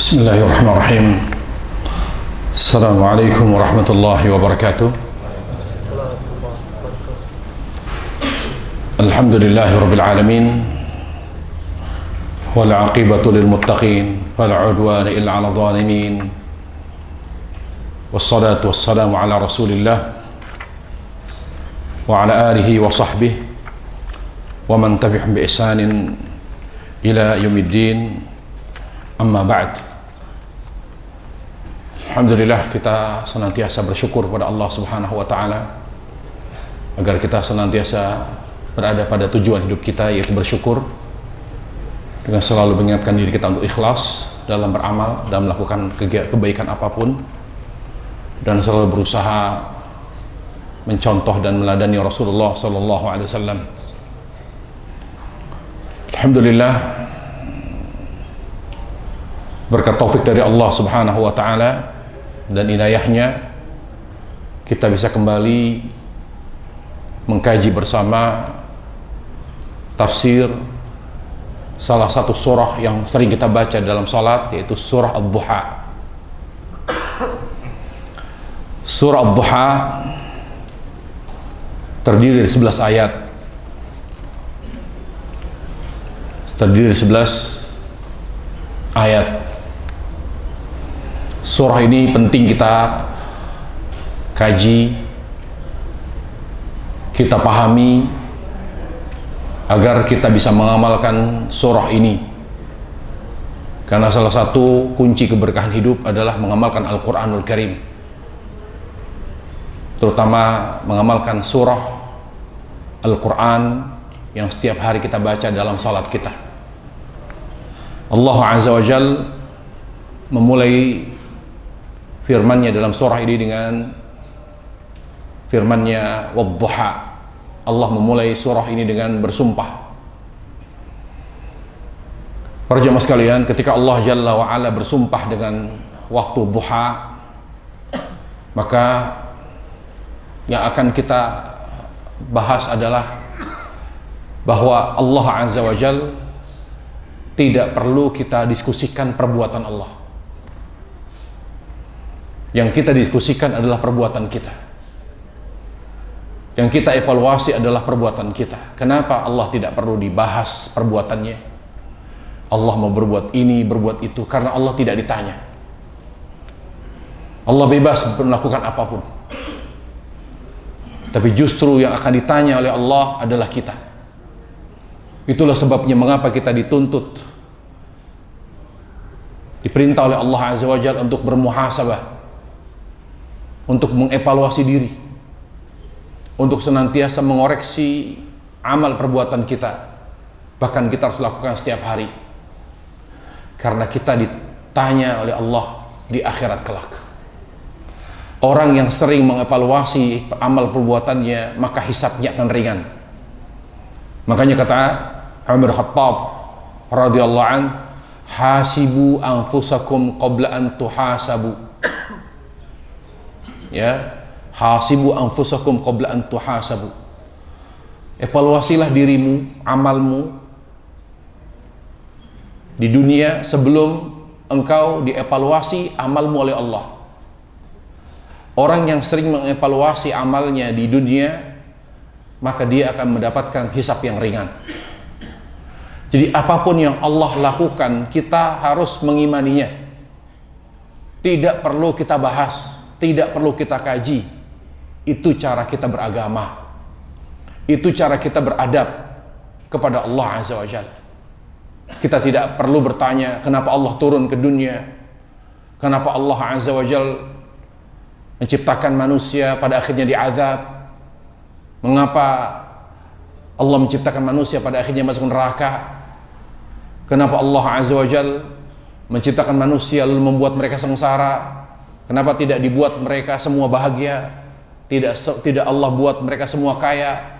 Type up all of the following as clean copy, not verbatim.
Bismillahirrahmanirrahim. Assalamualaikum warahmatullahi wabarakatuh. Alhamdulillahi rabbil alamin. Wal aqibatu lil muttaqin, fala udwana illa 'alal zalimin. Wassalatu wassalamu ala Rasulillah wa ala alihi wa sahbihi wa man tabi'ahum bi ihsanin ila yaumiddin. Amma ba'd. Alhamdulillah, kita senantiasa bersyukur kepada Allah Subhanahu wa taala agar kita senantiasa berada pada tujuan hidup kita, yaitu bersyukur, dengan selalu mengingatkan diri kita untuk ikhlas dalam beramal dan melakukan kebaikan apapun, dan selalu berusaha mencontoh dan meladani Rasulullah sallallahu alaihi wasallam. Alhamdulillah, berkat taufik dari Allah Subhanahu wa taala dan inayahnya, kita bisa kembali mengkaji bersama tafsir salah satu surah yang sering kita baca dalam salat, yaitu surah Ad-Duha. Surah Ad-Duha terdiri dari 11 ayat. Terdiri dari 11 ayat. Surah ini penting kita kaji, kita pahami, agar kita bisa mengamalkan surah ini. Karena salah satu kunci keberkahan hidup adalah mengamalkan Al-Quranul Karim, terutama mengamalkan surah Al-Quran yang setiap hari kita baca dalam salat kita. Allah Azza wa Jal memulai firman-Nya dalam surah ini dengan firman-Nya Wad-Duha. Allah memulai surah ini dengan bersumpah. Para jemaah sekalian, ketika Allah Jalla wa Ala bersumpah dengan waktu duha, maka yang akan kita bahas adalah bahwa Allah Azza wa Jalla tidak perlu kita diskusikan perbuatan Allah. Yang kita diskusikan adalah perbuatan kita. Yang kita evaluasi adalah perbuatan kita. Kenapa Allah tidak perlu dibahas perbuatannya? Allah mau berbuat ini, berbuat itu, karena Allah tidak ditanya. Allah bebas melakukan apapun. Tapi justru yang akan ditanya oleh Allah adalah kita. Itulah sebabnya mengapa kita dituntut, diperintah oleh Allah Azza wa Jalla untuk bermuhasabah, untuk mengevaluasi diri, untuk senantiasa mengoreksi amal perbuatan kita. Bahkan kita harus lakukan setiap hari, karena kita ditanya oleh Allah di akhirat kelak. Orang yang sering mengevaluasi amal perbuatannya, maka hisabnya akan ringan. Makanya kata Umar Khattab radhiyallahu an, hasibu anfusakum qabla an tuhasabu. Ya, hasibu anfusakum qabla an tuhasabu. Evaluasilah dirimu, amalmu di dunia sebelum engkau dievaluasi amalmu oleh Allah. Orang yang sering mengevaluasi amalnya di dunia, maka dia akan mendapatkan hisab yang ringan. Jadi apapun yang Allah lakukan, kita harus mengimaninya. Tidak perlu kita bahas, tidak perlu kita kaji. Itu cara kita beragama, itu cara kita beradab kepada Allah Azza wa Jalla. Kita tidak perlu bertanya kenapa Allah turun ke dunia, kenapa Allah Azza wa Jalla menciptakan manusia pada akhirnya diazab, mengapa Allah menciptakan manusia pada akhirnya masuk neraka, kenapa Allah Azza wa Jalla menciptakan manusia lalu membuat mereka sengsara, kenapa tidak dibuat mereka semua bahagia, tidak Allah buat mereka semua kaya,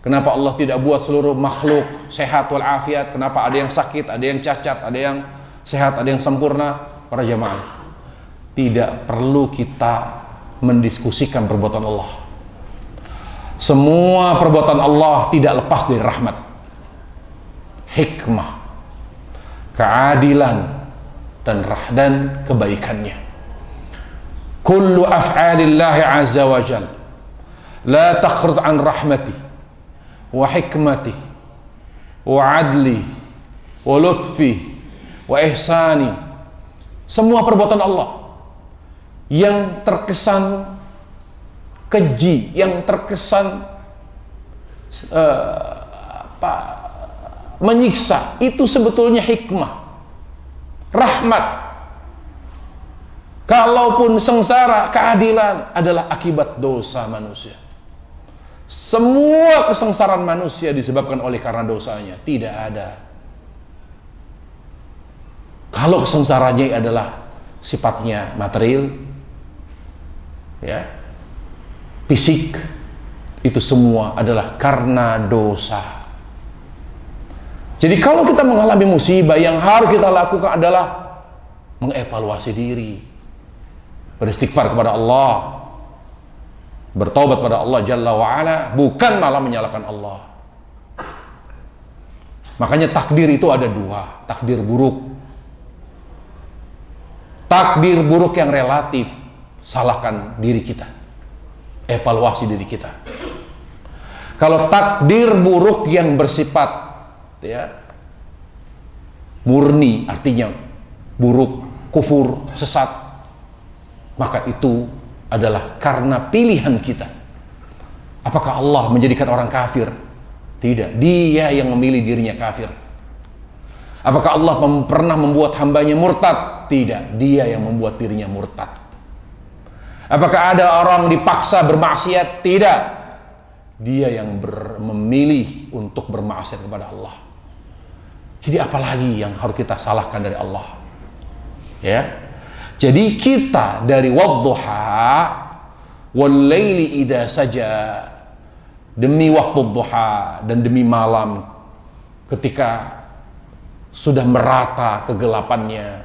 kenapa Allah tidak buat seluruh makhluk sehat walafiat, kenapa ada yang sakit, ada yang cacat, ada yang sehat, ada yang sempurna. Para jamaah, tidak perlu kita mendiskusikan perbuatan Allah. Semua perbuatan Allah tidak lepas dari rahmat, hikmah, keadilan, dan kebaikannya. Kullu af'alillahi azza wa jal la takhruj an rahmati wa hikmati wa adli wa lutfi wa ihsani. Semua perbuatan Allah yang terkesan keji, yang terkesan menyiksa, itu sebetulnya hikmah, rahmat. Kalaupun sengsara, keadilan adalah akibat dosa manusia. Semua kesengsaraan manusia disebabkan oleh karena dosanya. Tidak ada. Kalau kesengsaraannya adalah sifatnya material, ya, fisik, itu semua adalah karena dosa. Jadi kalau kita mengalami musibah, yang harus kita lakukan adalah mengevaluasi diri, beristighfar kepada Allah, bertobat pada Allah Jalla wa'ala, bukan malah menyalahkan Allah. Makanya takdir itu ada dua, takdir buruk. Takdir buruk yang relatif, salahkan diri kita, evaluasi diri kita. Kalau takdir buruk yang bersifat, ya, murni, artinya buruk, kufur, sesat, maka itu adalah karena pilihan kita. Apakah Allah menjadikan orang kafir? Tidak, Dia yang memilih dirinya kafir. Apakah Allah pernah membuat hambanya murtad? Tidak, Dia yang membuat dirinya murtad. Apakah ada orang dipaksa bermaksiat? Tidak, Dia yang memilih untuk bermaksiat kepada Allah. Jadi apalagi yang harus kita salahkan dari Allah? Ya. Jadi kita dari wadduha wal laili idza saja, demi waktu duha dan demi malam ketika sudah merata kegelapannya,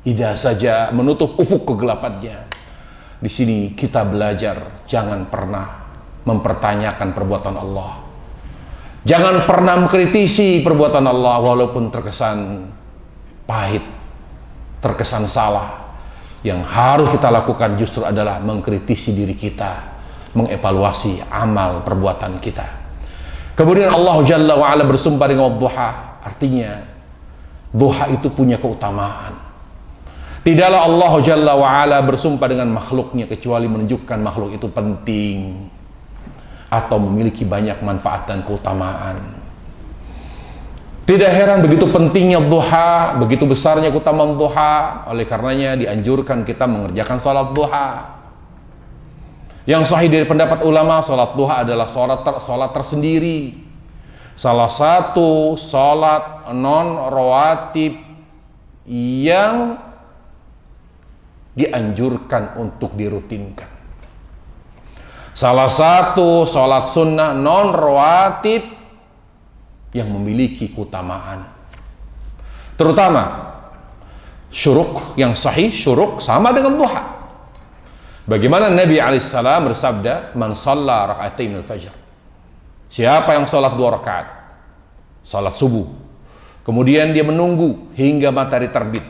idza saja, menutup ufuk kegelapannya. Di sini kita belajar jangan pernah mempertanyakan perbuatan Allah. Jangan pernah mengkritisi perbuatan Allah walaupun terkesan pahit, terkesan salah. Yang harus kita lakukan justru adalah mengkritisi diri kita, mengevaluasi amal perbuatan kita. Kemudian Allah Jalla wa'ala bersumpah dengan duha, artinya duha itu punya keutamaan. Tidaklah Allah Jalla wa'ala bersumpah dengan makhluknya kecuali menunjukkan makhluk itu penting atau memiliki banyak manfaat dan keutamaan. Tidak heran begitu pentingnya duha, begitu besarnya keutamaan duha, oleh karenanya dianjurkan kita mengerjakan sholat duha. Yang sahih dari pendapat ulama, sholat duha adalah sholat tersendiri. Salah satu sholat non-rawatib yang dianjurkan untuk dirutinkan. Salah satu sholat sunnah non-rawatib yang memiliki keutamaan. Terutama syuruk yang sahih, syuruk sama dengan duha. Bagaimana Nabi alaihissalam bersabda, man shalla raka'atain al-fajr. Siapa yang sholat 2 rakaat, sholat subuh, kemudian dia menunggu hingga matahari terbit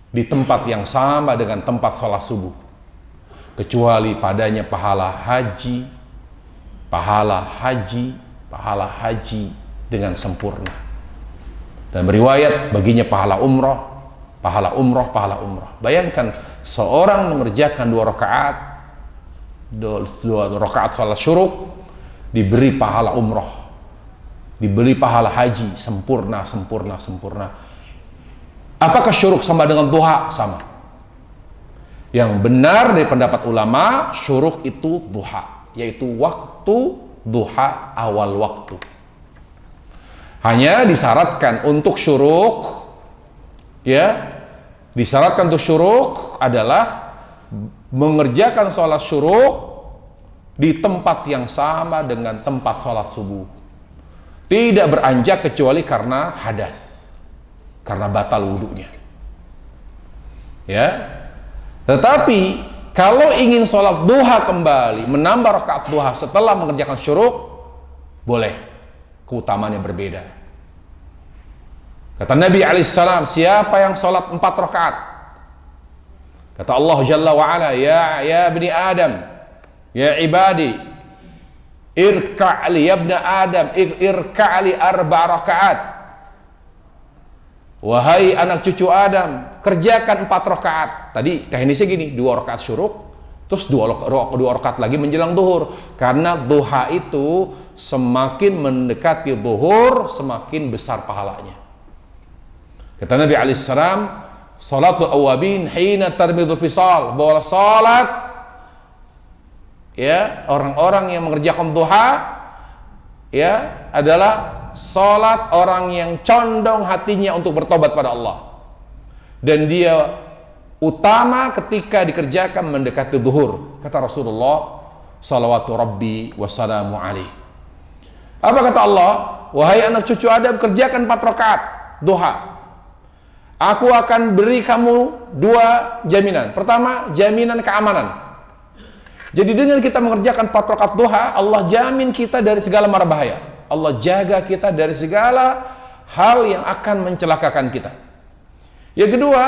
di tempat yang sama dengan tempat sholat subuh, kecuali padanya pahala haji dengan sempurna. Dan beriwayat baginya pahala umroh. Bayangkan seorang mengerjakan 2 rakaat sholat syuruk, diberi pahala umroh, diberi pahala haji sempurna. Apakah syuruk sama dengan duha? Sama. Yang benar dari pendapat ulama, syuruk itu duha, yaitu waktu duha, awal waktu. Hanya disyaratkan untuk syuruk, ya, disyaratkan untuk syuruk adalah mengerjakan sholat syuruk di tempat yang sama dengan tempat sholat subuh. Tidak beranjak kecuali karena hadas, karena batal wudunya. Ya. Tetapi kalau ingin sholat duha kembali, menambah rakaat duha setelah mengerjakan syuruk, boleh. Keutamaannya berbeda. Kata Nabi alaihissalam, siapa yang sholat 4 rakaat? Kata Allah Jalla wa'ala, ya bani Adam, ya ibadi, irka'li ya bani Adam, irka'li 4 rakaat. Wahai anak cucu Adam, kerjakan 4 rakaat. Tadi teknisnya gini, 2 rakaat syuruk, terus 2 rakaat lagi menjelang zuhur. Karena duha itu semakin mendekati zuhur, semakin besar pahalanya. Kata Nabi alaihissalam, salatul awabin hina tarmidul fisal, bahwa salat ya orang-orang yang mengerjakan duha ya adalah salat orang yang condong hatinya untuk bertobat pada Allah, dan dia utama ketika dikerjakan mendekati zuhur. Kata Rasulullah salawatu rabbi wassalamu alaihi. Apa kata Allah? Wahai anak cucu Adam, kerjakan 4 rakaat duha. Aku akan beri kamu 2 jaminan. Pertama, jaminan keamanan. Jadi dengan kita mengerjakan 4 rakaat duha, Allah jamin kita dari segala mara bahaya. Allah jaga kita dari segala hal yang akan mencelakakan kita. Yang kedua,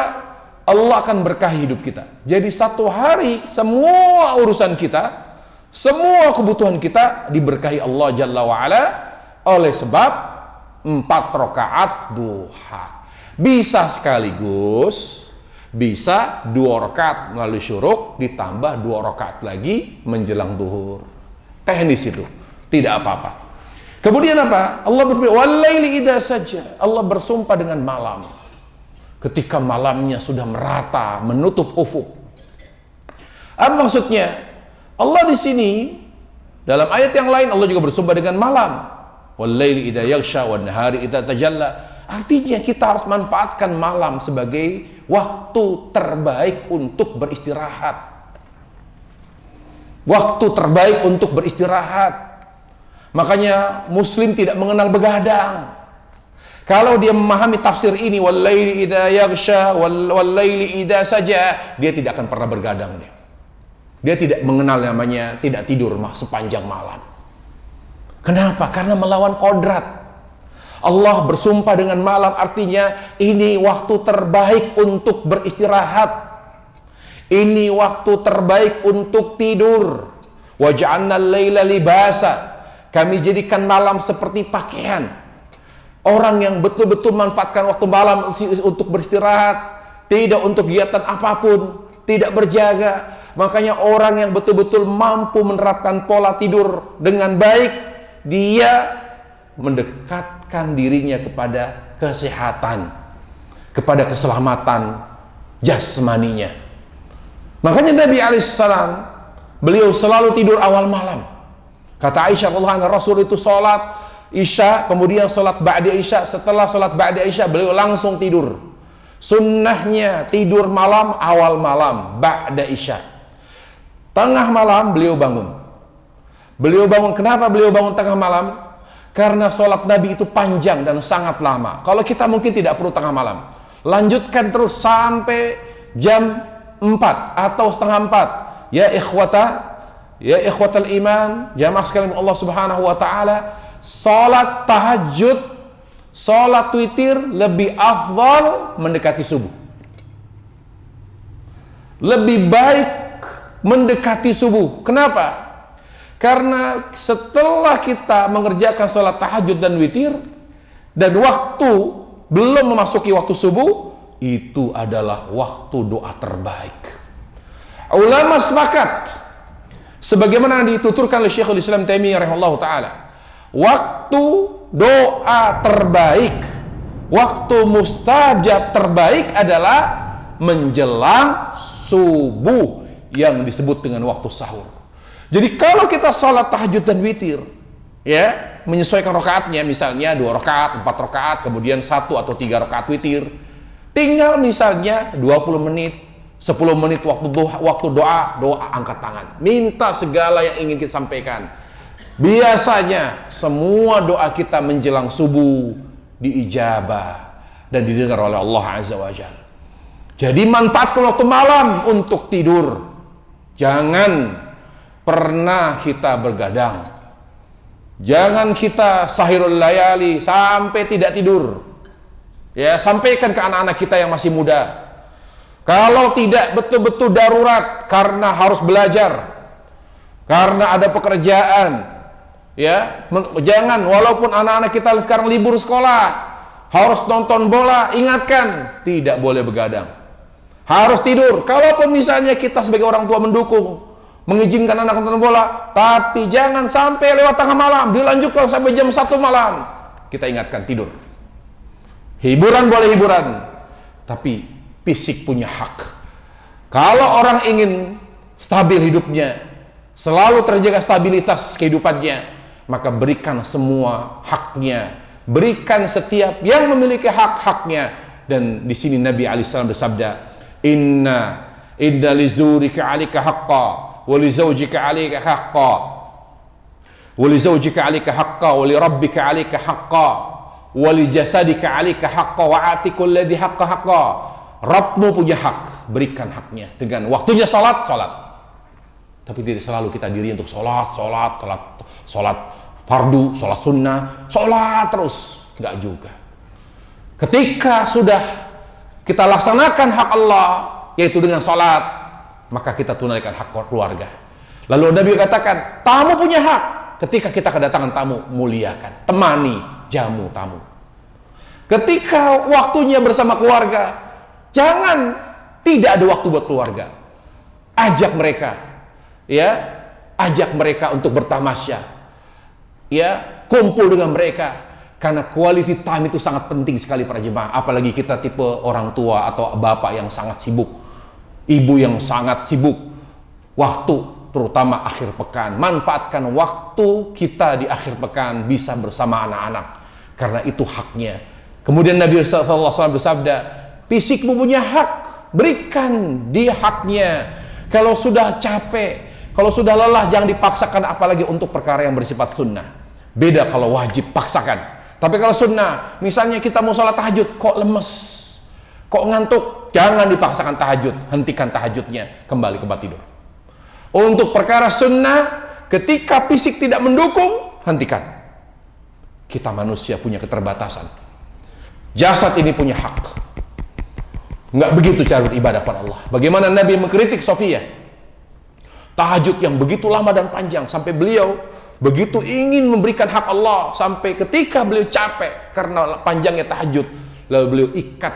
Allah akan berkahi hidup kita. Jadi satu hari semua urusan kita, semua kebutuhan kita diberkahi Allah Jalla wa'ala oleh sebab 4 rakaat duha. Bisa sekaligus, bisa 2 rakaat melalui syuruk, ditambah 2 rakaat lagi menjelang zuhur. Teknis itu, tidak apa-apa. Kemudian apa? Allah berfirman, "Wal-laili idza saja." Allah bersumpah dengan malam. Ketika malamnya sudah merata, menutup ufuk. Apa maksudnya? Allah di sini dalam ayat yang lain Allah juga bersumpah dengan malam. "Wal-laili idza yaghsha wan-nahari idza tajalla." Artinya kita harus manfaatkan malam sebagai waktu terbaik untuk beristirahat. Waktu terbaik untuk beristirahat. Makanya Muslim tidak mengenal begadang. Kalau dia memahami tafsir ini, wal-laili idza yaghsha wal-laili idza saja, dia tidak akan pernah bergadang. Dia tidak mengenal namanya tidak tidur sepanjang malam. Kenapa? Karena melawan kodrat. Allah bersumpah dengan malam, artinya ini waktu terbaik untuk beristirahat. Ini waktu terbaik untuk tidur. Wa ja'alna al-laila libasa. Kami jadikan malam seperti pakaian. Orang yang betul-betul manfaatkan waktu malam untuk beristirahat, tidak untuk kegiatan apapun, tidak berjaga. Makanya orang yang betul-betul mampu menerapkan pola tidur dengan baik, dia mendekatkan dirinya kepada kesehatan, kepada keselamatan jasmaninya. Makanya Nabi alaihissalam, beliau selalu tidur awal malam. Kata Aisyah radhiyallahu anha, Rasul itu sholat Isya, kemudian sholat ba'da Isya. Setelah sholat ba'da Isya, beliau langsung tidur. Sunnahnya tidur malam, awal malam, ba'da Isya. Tengah malam beliau bangun. Beliau bangun, kenapa beliau bangun tengah malam? Karena sholat Nabi itu panjang dan sangat lama. Kalau kita mungkin tidak perlu tengah malam. Lanjutkan terus sampai jam 4 atau setengah 4. Ya ikhwatal iman, jamaah sekalian Allah Subhanahu wa taala, salat tahajud, salat witir lebih afdal mendekati subuh. Lebih baik mendekati subuh. Kenapa? Karena setelah kita mengerjakan salat tahajud dan witir dan waktu belum memasuki waktu subuh, itu adalah waktu doa terbaik. Ulama sepakat, sebagaimana dituturkan oleh Syekhul Islam Taimiyah rahimahullah ta'ala, waktu doa terbaik, waktu mustajab terbaik adalah menjelang subuh, yang disebut dengan waktu sahur. Jadi kalau kita sholat tahajud dan witir, ya, menyesuaikan rakaatnya, misalnya 2 rakaat, 4 rakaat, kemudian 1 atau 3 rakaat witir, tinggal misalnya 20 menit, 10 menit waktu doa angkat tangan, minta segala yang ingin kita sampaikan. Biasanya semua doa kita menjelang subuh diijabah dan didengar oleh Allah Azza wa Jalla. Jadi manfaatkan waktu malam untuk tidur. Jangan pernah kita bergadang. Jangan kita sahirul layali sampai tidak tidur. Ya, sampaikan ke anak-anak kita yang masih muda. Kalau tidak betul-betul darurat karena harus belajar, karena ada pekerjaan, ya, jangan, walaupun anak-anak kita sekarang libur sekolah, harus nonton bola, ingatkan, tidak boleh begadang. Harus tidur. Kalaupun misalnya kita sebagai orang tua mendukung, mengizinkan anak nonton bola, tapi jangan sampai lewat tengah malam, dilanjutkan sampai jam 1 malam. Kita ingatkan, tidur. Hiburan boleh hiburan, tapi fisik punya hak. Kalau orang ingin stabil hidupnya, selalu terjaga stabilitas kehidupannya, maka berikan semua haknya, berikan setiap yang memiliki hak-haknya. Dan di sini Nabi alaihissalam bersabda, inna lizurika 'alika haqqa wa li zawjika 'alika haqqa wa li zawjika 'alika haqqa wa li rabbika 'alika haqqa wali jasadika 'alika haqqa wa atikul ladzi haqqa haqqa. Rabbmu punya hak, berikan haknya. Dengan waktunya salat. Tapi tidak selalu kita diri untuk salat fardu, salat sunnah, salat terus. Enggak juga. Ketika sudah kita laksanakan hak Allah, yaitu dengan salat, maka kita tunaikan hak keluarga. Lalu Nabi katakan, tamu punya hak. Ketika kita kedatangan tamu, muliakan, temani, jamu tamu. Ketika waktunya bersama keluarga, jangan tidak ada waktu buat keluarga. Ajak mereka, ya, ajak mereka untuk bertamasya, ya, kumpul dengan mereka. Karena quality time itu sangat penting sekali para jemaah. Apalagi kita tipe orang tua atau bapak yang sangat sibuk, ibu yang sangat sibuk. Waktu terutama akhir pekan, manfaatkan waktu kita di akhir pekan bisa bersama anak-anak, karena itu haknya. Kemudian Nabi SAW bersabda, fisikmu punya hak, berikan dia haknya. Kalau sudah capek, kalau sudah lelah, jangan dipaksakan, apalagi untuk perkara yang bersifat sunnah. Beda kalau wajib, paksakan. Tapi kalau sunnah, misalnya kita mau sholat tahajud, kok lemes, kok ngantuk, jangan dipaksakan tahajud, hentikan tahajudnya, kembali ke tempat tidur. Untuk perkara sunnah, ketika fisik tidak mendukung, hentikan. Kita manusia punya keterbatasan. Jasad ini punya hak. Nggak begitu cara beribadah kepada Allah. Bagaimana Nabi mengkritik Sofia, tahajud yang begitu lama dan panjang, sampai beliau begitu ingin memberikan hak Allah, sampai ketika beliau capek karena panjangnya tahajud, lalu beliau ikat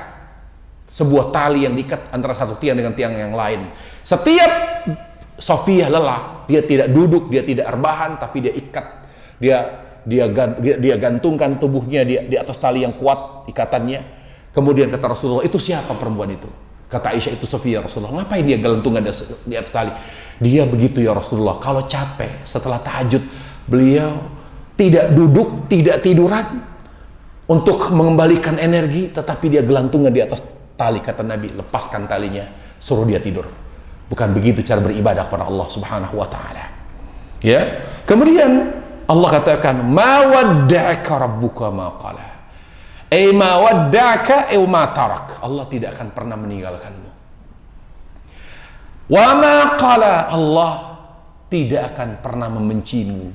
sebuah tali yang diikat antara satu tiang dengan tiang yang lain. Setiap Sofia lelah, dia tidak duduk, dia tidak rebahan, tapi dia ikat, dia gantungkan tubuhnya di atas tali yang kuat ikatannya. Kemudian kata Rasulullah, itu siapa perempuan itu? Kata Aisyah, itu Sofia. Rasulullah, ngapain dia gelantungkan di atas tali? Dia begitu ya Rasulullah, kalau capek setelah tahajud, beliau tidak duduk, tidak tiduran untuk mengembalikan energi, tetapi dia gelantungkan di atas tali. Kata Nabi, lepaskan talinya, suruh dia tidur. Bukan begitu cara beribadah kepada Allah Subhanahu wa taala. Ya. Kemudian Allah katakan, "Ma wadda'aka rabbuka ma qala." Ma wadda'aka ma tarak. Allah tidak akan pernah meninggalkanmu. Wa ma qala, Allah tidak akan pernah membencimu.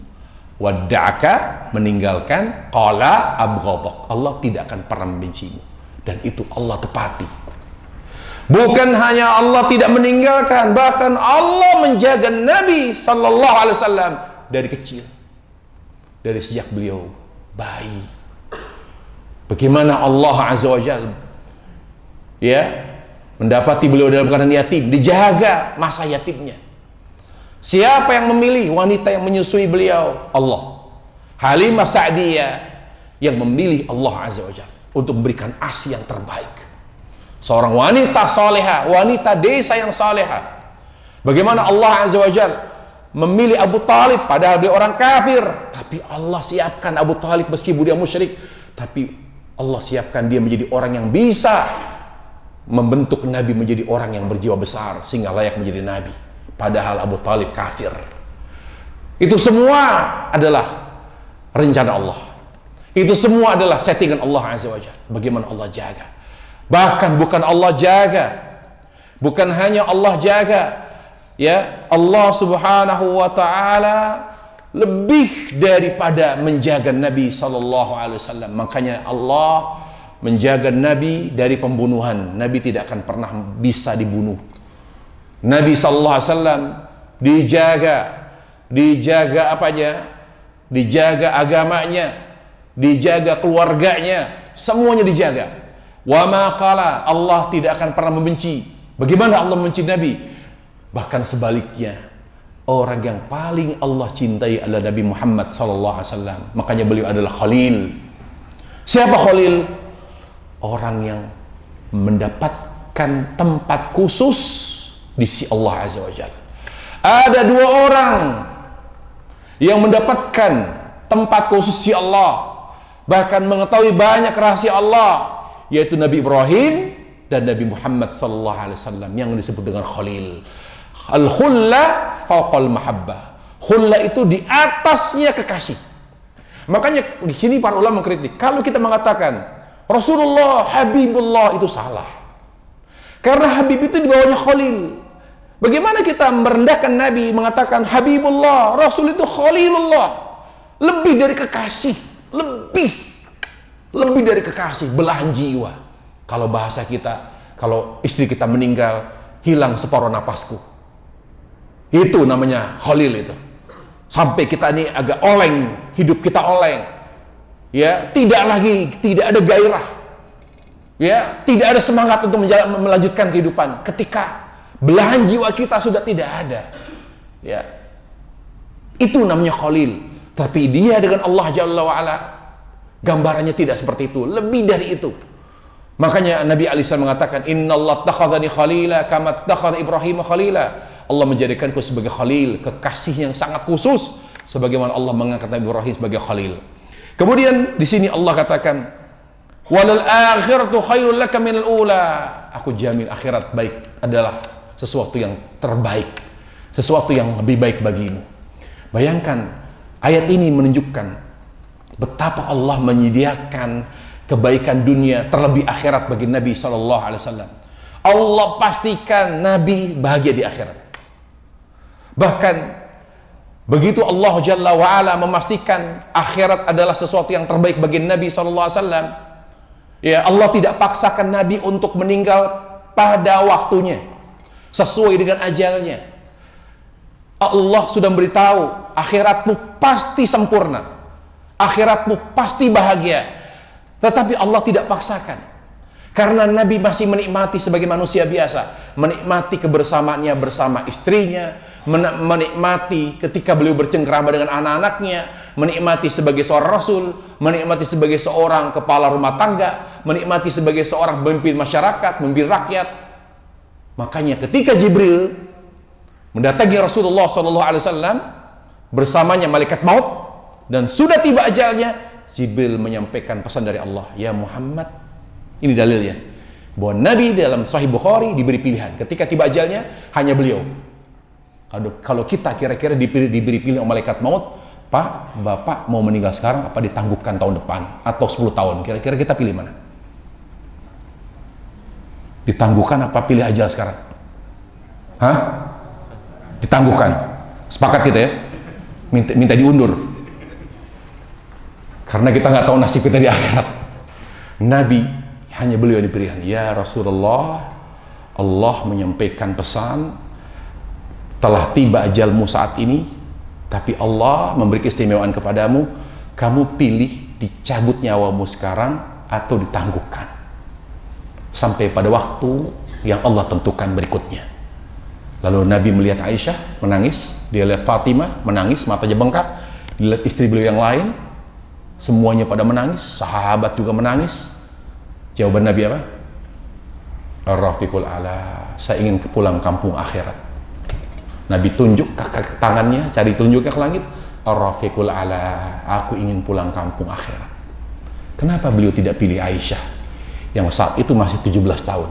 Wadda'aka, meninggalkan, qala abghadak. Allah tidak akan pernah membencimu. Dan itu Allah tepati. Bukan hanya Allah tidak meninggalkan, bahkan Allah menjaga Nabi sallallahu alaihi wasallam dari kecil. Dari sejak beliau bayi. Bagaimana Allah azza wajalla, ya, mendapati beliau dalam keadaan yatim, dijaga masa yatimnya. Siapa yang memilih wanita yang menyusui beliau? Allah. Halimah Sa'diyah yang memilih Allah azza wajalla untuk memberikan ASI yang terbaik. Seorang wanita soleha, wanita desa yang soleha. Bagaimana Allah azza wajalla memilih Abu Talib, padahal dia orang kafir, tapi Allah siapkan Abu Talib meskipun dia musyrik, tapi Allah siapkan dia menjadi orang yang bisa membentuk Nabi menjadi orang yang berjiwa besar sehingga layak menjadi Nabi, padahal Abu Talib kafir. Itu semua adalah rencana Allah. Itu semua adalah settingan Allah azza wajalla. Bagaimana Allah jaga. Bahkan bukan Allah jaga, bukan hanya Allah jaga, ya, Allah Subhanahu wa taala lebih daripada menjaga Nabi sallallahu alaihi wasallam. Makanya Allah menjaga Nabi dari pembunuhan. Nabi tidak akan pernah bisa dibunuh. Nabi SAW dijaga apa aja? Dijaga agamanya, dijaga keluarganya, semuanya dijaga. Wa ma qala, Allah tidak akan pernah membenci. Bagaimana Allah membenci Nabi? Bahkan sebaliknya, orang yang paling Allah cintai adalah Nabi Muhammad SAW. Makanya beliau adalah Khalil. Siapa Khalil? Orang yang mendapatkan tempat khusus di sisi Allah Azza wa Jalla. Ada dua orang yang mendapatkan tempat khusus si Allah, bahkan mengetahui banyak rahasia Allah, yaitu Nabi Ibrahim dan Nabi Muhammad SAW yang disebut dengan Khalil. Al-khulla fawqal mahabbah. Khulla itu di atasnya kekasih. Makanya di sini para ulama mengkritik, kalau kita mengatakan Rasulullah Habibullah, itu salah. Karena Habib itu di bawahnya Khalil. Bagaimana kita merendahkan Nabi, mengatakan Habibullah, Rasul itu Khalilullah, lebih dari kekasih, lebih dari kekasih, belahan jiwa. Kalau bahasa kita, kalau istri kita meninggal, hilang separuh napasku, itu namanya Khalil itu. Sampai kita ini agak oleng, hidup kita oleng, ya, tidak ada gairah, ya, tidak ada semangat untuk melanjutkan kehidupan ketika belahan jiwa kita sudah tidak ada, ya. Itu namanya Khalil. Tapi dia dengan Allah Jalla wa'ala, gambarannya tidak seperti itu, lebih dari itu. Makanya Nabi alaihissalam mengatakan, Innallaha takhadhani khalila kama takhadha Ibrahim khalila. Allah menjadikanku sebagai Khalil, kekasih yang sangat khusus, sebagaimana Allah mengangkat Nabi Ibrahim sebagai Khalil. Kemudian di sini Allah katakan, walal akhiratu khairul laka minal ula. Aku jamin akhirat baik adalah sesuatu yang terbaik, sesuatu yang lebih baik bagimu. Bayangkan, ayat ini menunjukkan betapa Allah menyediakan kebaikan dunia terlebih akhirat bagi Nabi SAW. Allah pastikan Nabi bahagia di akhirat. Bahkan begitu Allah Jalla wa'ala memastikan akhirat adalah sesuatu yang terbaik bagi Nabi SAW, ya, Allah tidak paksakan Nabi untuk meninggal pada waktunya, sesuai dengan ajalnya. Allah sudah memberitahu akhiratmu pasti sempurna, akhiratmu pasti bahagia, tetapi Allah tidak paksakan, karena Nabi masih menikmati sebagai manusia biasa, menikmati kebersamaannya bersama istrinya, menikmati ketika beliau bercengkrama dengan anak-anaknya, menikmati sebagai seorang rasul, menikmati sebagai seorang kepala rumah tangga, menikmati sebagai seorang pemimpin masyarakat, pemimpin rakyat. Makanya ketika Jibril mendatangi Rasulullah SAW, bersamanya malaikat maut, dan sudah tiba ajalnya, Jibril menyampaikan pesan dari Allah, ya Muhammad. Ini dalilnya bahwa Nabi dalam Sahih Bukhari diberi pilihan. Ketika tiba ajalnya, hanya beliau. Kalau kita kira-kira diberi pilihan oleh malaikat maut, Pak, Bapak mau meninggal sekarang apa ditangguhkan tahun depan atau 10 tahun? Kira-kira kita pilih mana? Ditangguhkan apa pilih ajal sekarang? Hah? Ditangguhkan. Sepakat kita ya? Minta diundur. Karena kita nggak tahu nasib kita di akhirat. Nabi hanya beliau yang diberikan. Ya Rasulullah, Allah menyampaikan pesan, telah tiba ajalmu saat ini, tapi Allah memberi keistimewaan kepadamu, kamu pilih dicabut nyawamu sekarang atau ditangguhkan sampai pada waktu yang Allah tentukan berikutnya. Lalu Nabi melihat Aisyah menangis, dia lihat Fatimah menangis, matanya bengkak, dilihat istri beliau yang lain, semuanya pada menangis, sahabat juga menangis. Jawaban Nabi apa? Ar-Rafiqul Ala, saya ingin pulang kampung akhirat. Nabi tunjuk ke tangannya, cari tunjuknya ke langit. Ar-Rafiqul Ala, aku ingin pulang kampung akhirat. Kenapa beliau tidak pilih Aisyah yang saat itu masih 17 tahun?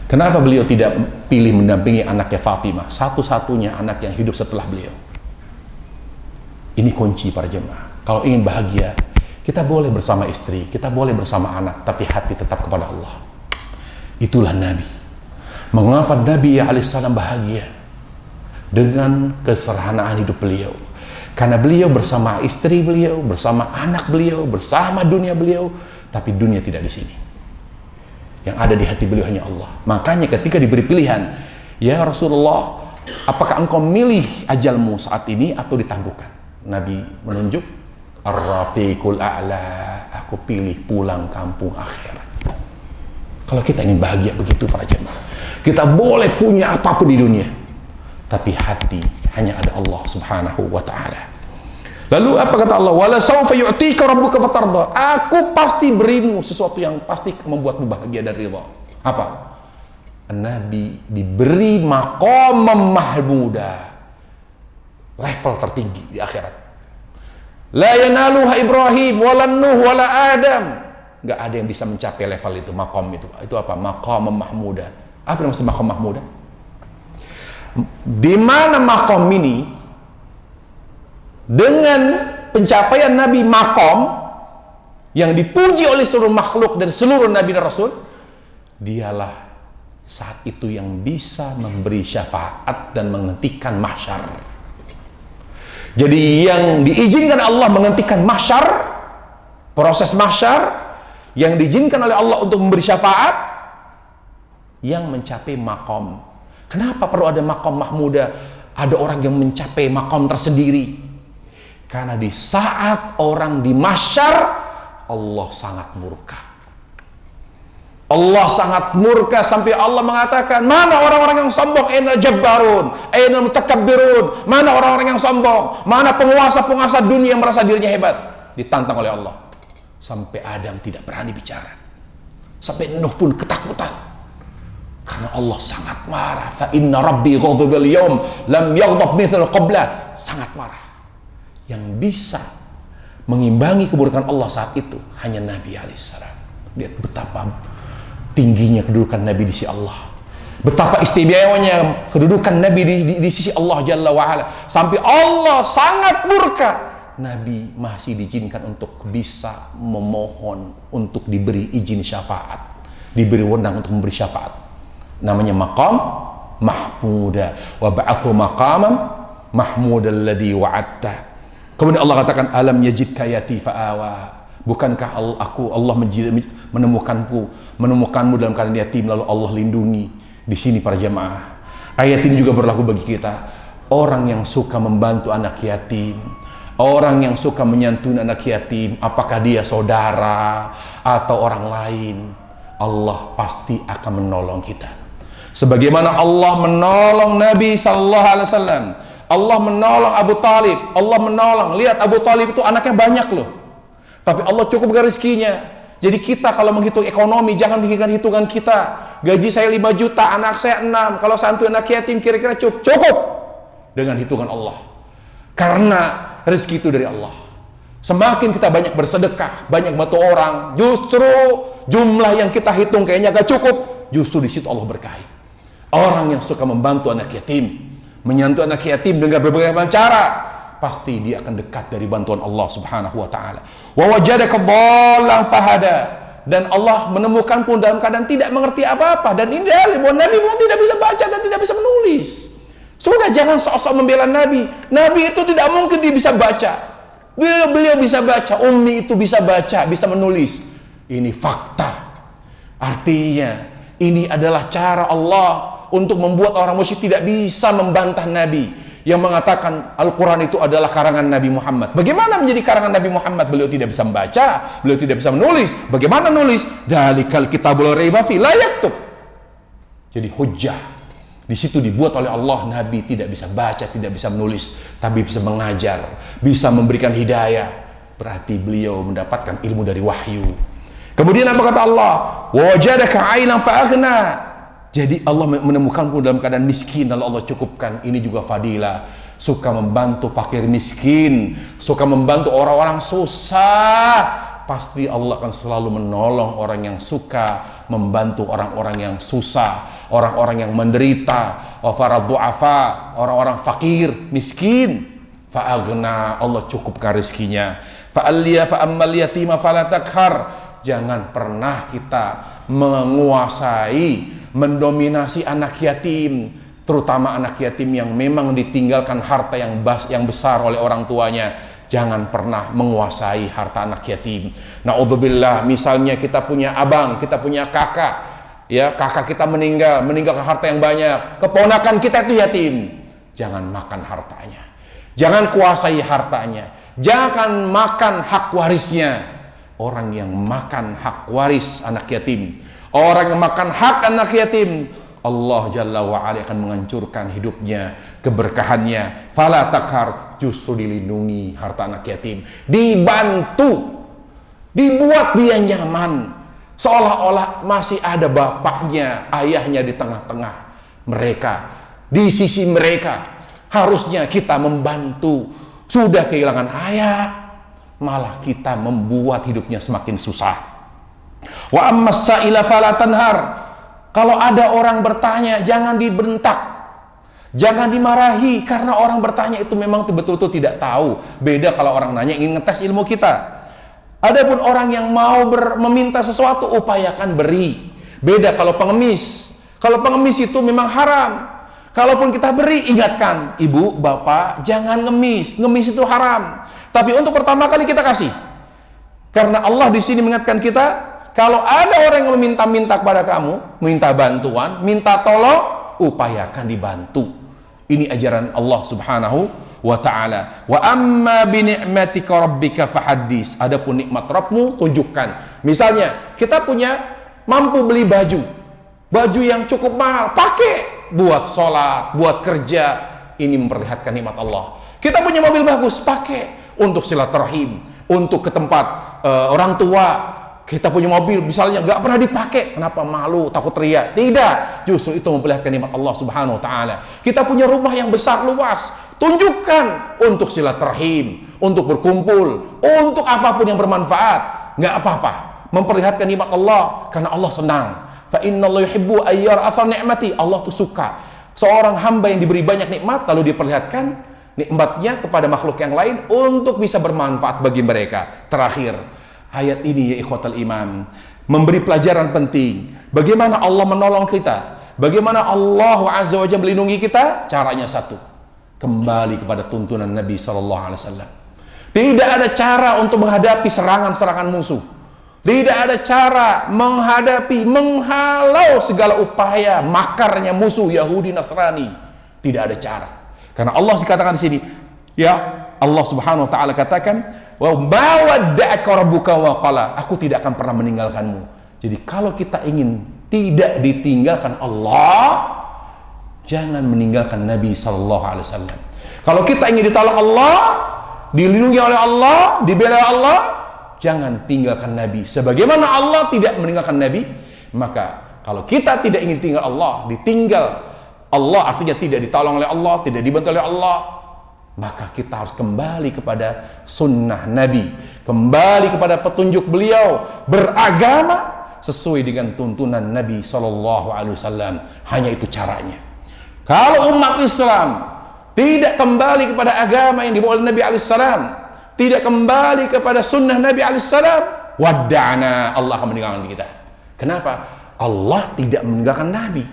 Kenapa beliau tidak pilih mendampingi anaknya Fatimah, satu-satunya anak yang hidup setelah beliau? Ini kunci para jemaah. Kalau ingin bahagia, kita boleh bersama istri, kita boleh bersama anak, tapi hati tetap kepada Allah. Itulah Nabi. Mengapa Nabi alaihissalam bahagia? Dengan kesederhanaan hidup beliau. Karena beliau bersama istri beliau, bersama anak beliau, bersama dunia beliau, tapi dunia tidak di sini. Yang ada di hati beliau hanya Allah. Makanya ketika diberi pilihan, ya Rasulullah, apakah engkau milih ajalmu saat ini atau ditangguhkan? Nabi menunjuk, Ar-Rafiqul A'la, aku pilih pulang kampung akhirat. Kalau kita ingin bahagia begitu para jemaah, kita boleh punya apapun di dunia, tapi hati hanya ada Allah Subhanahu wa ta'ala. Lalu apa kata Allah? Wala sawfa yu'tika rabbuka fatarda. Aku pasti berimu sesuatu yang pasti membuatmu bahagia dan ridha. Apa? Nabi diberi maqam mahmuda, level tertinggi di akhirat. La yanaluha Ibrahim wala Nuh wala Adam. Enggak ada yang bisa mencapai level itu, maqam itu. Itu apa? Maqam mahmuda. Apa yang maksud maqam mahmuda? Di mana maqam ini dengan pencapaian Nabi maqam yang dipuji oleh seluruh makhluk dan seluruh Nabi dan Rasul, dialah saat itu yang bisa memberi syafaat dan menghentikan mahsyar. Jadi yang diizinkan Allah menghentikan mahsyar, proses mahsyar, yang diizinkan oleh Allah untuk memberi syafaat, yang mencapai maqam. Kenapa perlu ada maqam mahmuda? Ada orang yang mencapai maqam tersendiri. Karena di saat orang di mahsyar, Allah sangat murka. Allah sangat murka sampai Allah mengatakan, mana orang-orang yang sombong? Ainal jabbarun, ainal mutakabbirun. Mana orang-orang yang sombong? Mana penguasa-penguasa dunia yang merasa dirinya hebat? Ditantang oleh Allah. Sampai Adam tidak berani bicara. Sampai Nuh pun ketakutan. Karena Allah sangat marah. Fa inna rabbi ghadhabil yawm lam yaghdab mithla qabla. Sangat marah. Yang bisa mengimbangi keburukan Allah saat itu hanya Nabi alaihissalam. Lihat betapa tingginya kedudukan Nabi di sisi Allah, betapa istimewanya kedudukan Nabi di sisi Allah Jalla wa'ala, sampai Allah sangat murka. Nabi masih diizinkan untuk bisa memohon untuk diberi izin syafaat, diberi wewenang untuk memberi syafaat. Namanya maqam mahmuda. Wa ba'athu maqaman mahmudal ladzi wa'adta. Kemudian Allah katakan, alam yajidka yatifa awa. Bukankah Allah menemukanmu dalam keadaan yatim lalu Allah lindungi. Di sini para jemaah, ayat ini juga berlaku bagi kita. Orang yang suka membantu anak yatim, orang yang suka menyantuni anak yatim, apakah dia saudara atau orang lain, Allah pasti akan menolong kita. Sebagaimana Allah menolong Nabi sallallahu alaihi wasallam, Allah menolong Abu Talib, Allah menolong. Lihat, Abu Talib itu anaknya banyak loh, tapi Allah cukupkan rezekinya. Jadi kita kalau menghitung ekonomi, jangan dengan hitungan kita. Gaji saya 5 juta, anak saya 6. Kalau santu anak yatim kira-kira cukup dengan hitungan Allah. Karena rezeki itu dari Allah. Semakin kita banyak bersedekah, banyak bantu orang, justru jumlah yang kita hitung kayaknya gak cukup, justru di situ Allah berkahi. Orang yang suka membantu anak yatim, menyentuh anak yatim dengan berbagai macam cara, pasti dia akan dekat dari bantuan Allah Subhanahu wa taala. Wa wajadaka dhallan fahada, dan Allah menemukan pun dalam keadaan tidak mengerti apa-apa, dan ini dalil bahwa Nabi pun tidak bisa baca dan tidak bisa menulis. Sudah, jangan sok-sok membela Nabi. Nabi itu tidak mungkin dia bisa baca. Beliau bisa baca, Ummi itu bisa baca, bisa menulis. Ini fakta. Artinya ini adalah cara Allah untuk membuat orang musyrik tidak bisa membantah Nabi yang mengatakan Al-Quran itu adalah karangan Nabi Muhammad. Bagaimana menjadi karangan Nabi Muhammad? Beliau tidak bisa membaca, beliau tidak bisa menulis. Bagaimana nulis? Dalikal kitabul raiba fi la yaktub. Jadi hujjah. Di situ dibuat oleh Allah, Nabi tidak bisa baca, tidak bisa menulis, tapi bisa mengajar, bisa memberikan hidayah. Berarti beliau mendapatkan ilmu dari wahyu. Kemudian apa kata Allah? Wajadaka 'ailan fa'aghna. Jadi Allah menemukanku dalam keadaan miskin, lalu Allah cukupkan. Ini juga fadilah. Suka membantu fakir miskin, suka membantu orang-orang susah, pasti Allah akan selalu menolong orang yang suka membantu orang-orang yang susah, orang-orang yang menderita, wa faraddu'afa, orang-orang fakir, miskin. Fa'aghna, Allah cukupkan rezekinya. Fa'ammal yatima fala takhar. Jangan pernah kita menguasai, mendominasi anak yatim, terutama anak yatim yang memang ditinggalkan harta yang besar oleh orang tuanya. jangan pernah menguasai harta anak yatim. Na'udzubillah, misalnya kita punya abang, kita punya kakak, ya kakak kita meninggalkan harta yang banyak, keponakan kita itu yatim, jangan makan hartanya, jangan kuasai hartanya, jangan makan hak warisnya. Orang yang makan hak waris anak yatim, orang yang makan hak anak yatim, Allah Jalla wa'ala akan menghancurkan hidupnya, keberkahannya. Fala takhar, justru dilindungi harta anak yatim, dibantu, dibuat dia nyaman, seolah-olah masih ada bapaknya, ayahnya di tengah-tengah mereka, di sisi mereka. Harusnya kita membantu. Sudah kehilangan ayah, malah kita membuat hidupnya semakin susah. Wa ammas sa'ila fala tanhar. Kalau ada orang bertanya, jangan dibentak, jangan dimarahi, karena orang bertanya itu memang betul-betul tidak tahu. Beda kalau orang nanya ingin ngetes ilmu kita. Adapun orang yang mau meminta sesuatu, upayakan beri. Beda kalau pengemis. Kalau pengemis itu memang haram. Kalaupun kita beri, ingatkan, ibu, bapak, jangan ngemis. Ngemis itu haram. Tapi untuk pertama kali kita kasih. Karena Allah di sini mengingatkan kita, kalau ada orang yang meminta-minta kepada kamu, minta bantuan, minta tolong, upayakan dibantu. Ini ajaran Allah Subhanahu wa ta'ala. Wa amma bi ni'matika rabbika fahaddis. Adapun nikmat Rabbmu, tunjukkan. Misalnya, kita punya mampu beli baju. Baju yang cukup mahal, pakai buat sholat, buat kerja. Ini memperlihatkan nikmat Allah. Kita punya mobil bagus, pakai untuk silaturahim, untuk ke tempat orang tua. Kita punya mobil misalnya nggak pernah dipakai, kenapa malu, takut ria? Tidak, justru itu memperlihatkan nikmat Allah Subhanahu wa ta'ala. Kita punya rumah yang besar luas, tunjukkan untuk silaturahim, untuk berkumpul, untuk apapun yang bermanfaat, nggak apa-apa. Memperlihatkan nikmat Allah karena Allah senang. Fa innallaha yuhibbu ayyara athar ni'mati. Allah tuh suka seorang hamba yang diberi banyak nikmat lalu diperlihatkan nikmatnya kepada makhluk yang lain untuk bisa bermanfaat bagi mereka. Terakhir, ayat ini ya ikhwatal iman memberi pelajaran penting. Bagaimana Allah menolong kita, bagaimana Allah Azza wa Jalla melindungi kita. Caranya satu, kembali kepada tuntunan Nabi SAW. Tidak ada cara untuk menghadapi serangan-serangan musuh. Tidak ada cara menghalau segala upaya makarnya musuh Yahudi Nasrani. Tidak ada cara. Karena Allah dikatakan di sini, ya Allah Subhanahu wa ta'ala katakan, wa mawadda'aka rabbuka wa qala. Aku tidak akan pernah meninggalkanmu. Jadi kalau kita ingin tidak ditinggalkan Allah, jangan meninggalkan Nabi sallallahu alaihi wasallam. Kalau kita ingin ditolong Allah, dilindungi oleh Allah, dibela oleh Allah, jangan tinggalkan Nabi. Sebagaimana Allah tidak meninggalkan Nabi, maka kalau kita tidak ingin tinggal Allah, ditinggal Allah artinya tidak ditolong oleh Allah, tidak dibantu oleh Allah, maka kita harus kembali kepada sunnah Nabi, kembali kepada petunjuk beliau, beragama sesuai dengan tuntunan Nabi SAW. Hanya itu caranya. Kalau umat Islam tidak kembali kepada agama yang dibawa oleh Nabi SAW, tidak kembali kepada sunnah Nabi SAW, wadda'na, Allah akan meninggalkan kita. Kenapa? Allah tidak meninggalkan Nabi.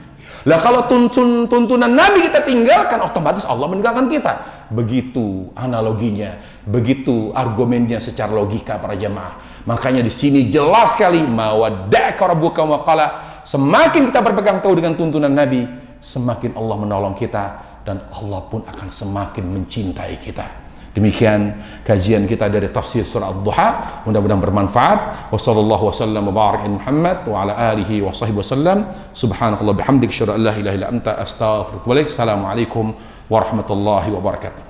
Lah kalau tuntunan Nabi kita tinggalkan, otomatis Allah meninggalkan kita. Begitu analoginya, begitu argumennya secara logika para jamaah. Makanya di sini jelas sekali, mawadda'aka rabbuka wa qala. Semakin kita berpegang teguh dengan tuntunan Nabi, semakin Allah menolong kita dan Allah pun akan semakin mencintai kita. Demikian kajian kita dari tafsir surah Ad-Duha, mudah-mudahan bermanfaat. Wassallallahu wasallam wa barik Muhammad wa ala alihi wa sahbihi wasallam. Subhanakallah bihamdik, asyhadu an la ilaha illa anta, astaghfiruka wa atubu ilaik. Assalamualaikum warahmatullahi wabarakatuh.